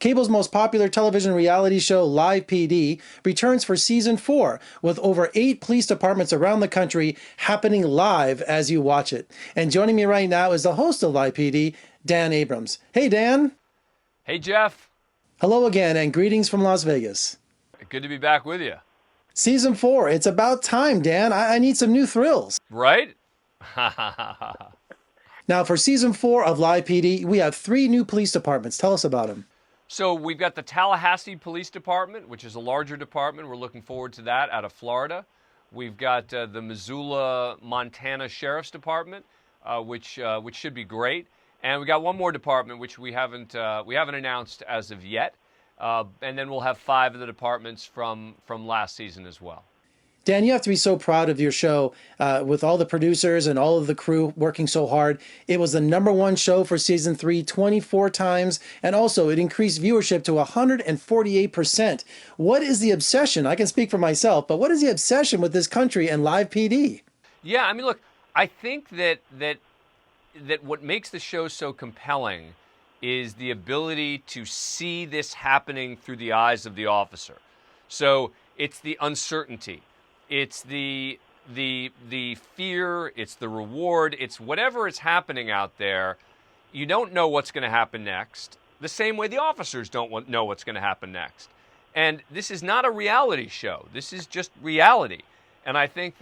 Cable's most popular television reality show, Live PD, returns for season 4 with over 8 police departments around the country happening live as you watch it. And joining me right now is the host of Live PD, Dan Abrams. Hey, Dan. Hey, Jeff. Hello again, and greetings from Las Vegas. Good to be back with you. Season 4, it's about time, Dan. I need some new thrills. Right? Now, for season 4 of Live PD, we have 3 new police departments. Tell us about them. So we've got the Tallahassee Police Department, which is a larger department. We're looking forward to that out of Florida. We've got the Missoula, Montana Sheriff's Department, which should be great. And we got one more department, which we haven't announced as of yet. And then we'll have 5 of the departments from last season as well. Dan, you have to be so proud of your show with all the producers and all of the crew working so hard. It was the #1 show for season 3 24 times, and also it increased viewership to 148%. What is the obsession? I can speak for myself, but what is the obsession with this country and Live PD? Yeah, I mean, look, I think that what makes the show so compelling is the ability to see this happening through the eyes of the officer. So it's the uncertainty. It's the fear, it's the reward, it's whatever is happening out there. You don't know what's going to happen next, the same way the officers don't know what's going to happen next. And this is not a reality show. This is just reality. And I think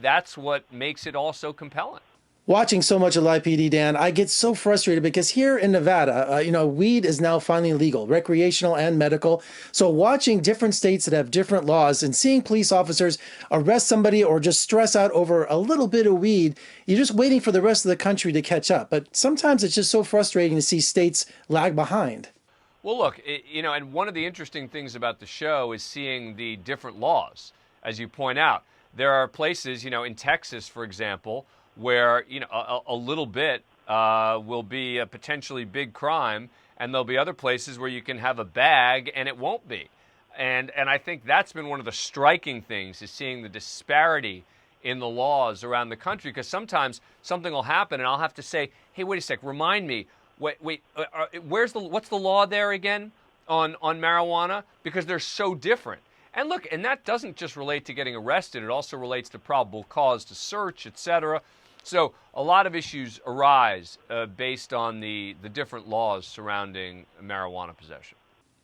that's what makes it all so compelling. Watching so much of Live PD, Dan, I get so frustrated because here in Nevada, weed is now finally legal, recreational and medical. So watching different states that have different laws and seeing police officers arrest somebody or just stress out over a little bit of weed, you're just waiting for the rest of the country to catch up. But sometimes it's just so frustrating to see states lag behind. Well, look, and one of the interesting things about the show is seeing the different laws, as you point out. There are places, in Texas, for example, where a little bit will be a potentially big crime, and there'll be other places where you can have a bag and it won't be. And I think that's been one of the striking things, is seeing the disparity in the laws around the country, because sometimes something will happen and I'll have to say, hey, wait a sec, remind me, what's the law there again on marijuana? Because they're so different. And look, and that doesn't just relate to getting arrested, it also relates to probable cause to search, etc. So a lot of issues arise based on the different laws surrounding marijuana possession.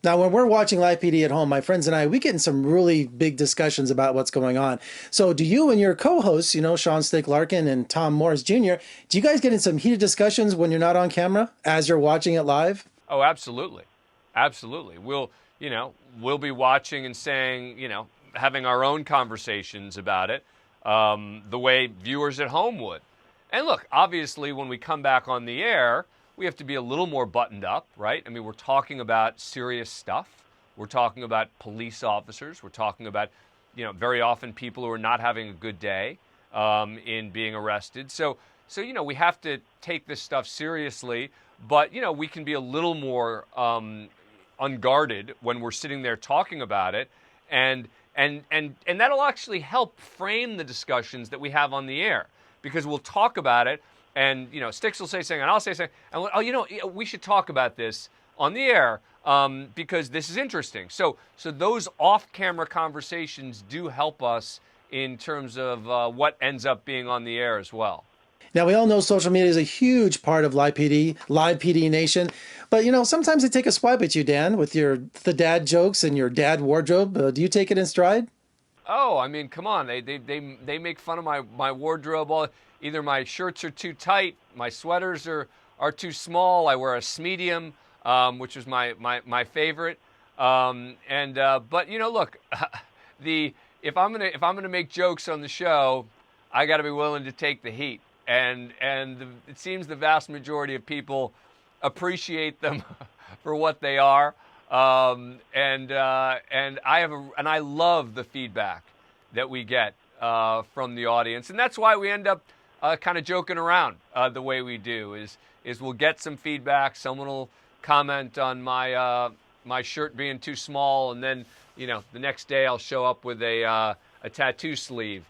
Now, when we're watching Live PD at home, my friends and I, we get in some really big discussions about what's going on. So do you and your co-hosts, Sean Stick Larkin and Tom Morris Jr., do you guys get in some heated discussions when you're not on camera as you're watching it live? Oh, absolutely. Absolutely. We'll be watching and saying, having our own conversations about it, the way viewers at home would. And look, obviously, when we come back on the air, we have to be a little more buttoned up, right? I mean, we're talking about serious stuff. We're talking about police officers. We're talking about, very often people who are not having a good day in being arrested. So we have to take this stuff seriously, but, we can be a little more unguarded when we're sitting there talking about it, and that'll actually help frame the discussions that we have on the air, because we'll talk about it, and Sticks will say something and I'll say something, and we should talk about this on the air because this is interesting. So those off-camera conversations do help us in terms of what ends up being on the air as well. Now, we all know social media is a huge part of Live PD Nation. But, sometimes they take a swipe at you, Dan, with the dad jokes and your dad wardrobe. Do you take it in stride? Oh, I mean, come on. They make fun of my wardrobe. Either my shirts are too tight, my sweaters are too small. I wear a medium, which is my favorite. But look, if I'm gonna make jokes on the show, I got to be willing to take the heat. And it seems the vast majority of people appreciate them for what they are. And I love the feedback that we get from the audience, and that's why we end up kind of joking around the way we do. Is we'll get some feedback. Someone will comment on my shirt being too small, and then the next day I'll show up with a tattoo sleeve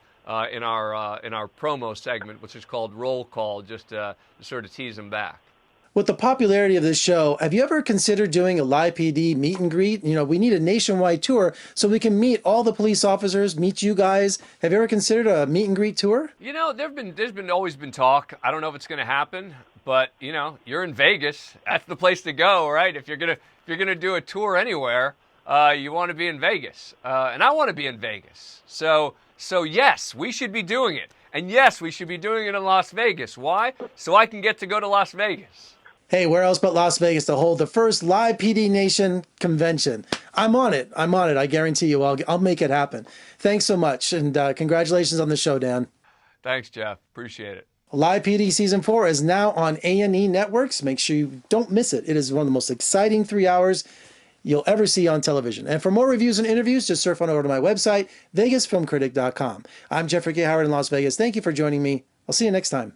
in our promo segment, which is called Roll Call, just to sort of tease them back. With the popularity of this show, have you ever considered doing a live PD meet and greet? We need a nationwide tour so we can meet all the police officers, meet you guys. Have you ever considered a meet and greet tour? There's been always been talk. I don't know if it's going to happen, but you're in Vegas. That's the place to go, right? If you're gonna do a tour anywhere, you want to be in Vegas, and I want to be in Vegas. So yes, we should be doing it, and yes, we should be doing it in Las Vegas. Why? So I can get to go to Las Vegas. Hey, where else but Las Vegas to hold the first live PD Nation convention? I'm on it. I guarantee you. I'll make it happen. Thanks so much, and congratulations on the show, Dan. Thanks, Jeff. Appreciate it. Live PD Season 4 is now on A&E Networks. Make sure you don't miss it. It is one of the most exciting 3 hours you'll ever see on television. And for more reviews and interviews, just surf on over to my website, vegasfilmcritic.com. I'm Jeffrey K. Howard in Las Vegas. Thank you for joining me. I'll see you next time.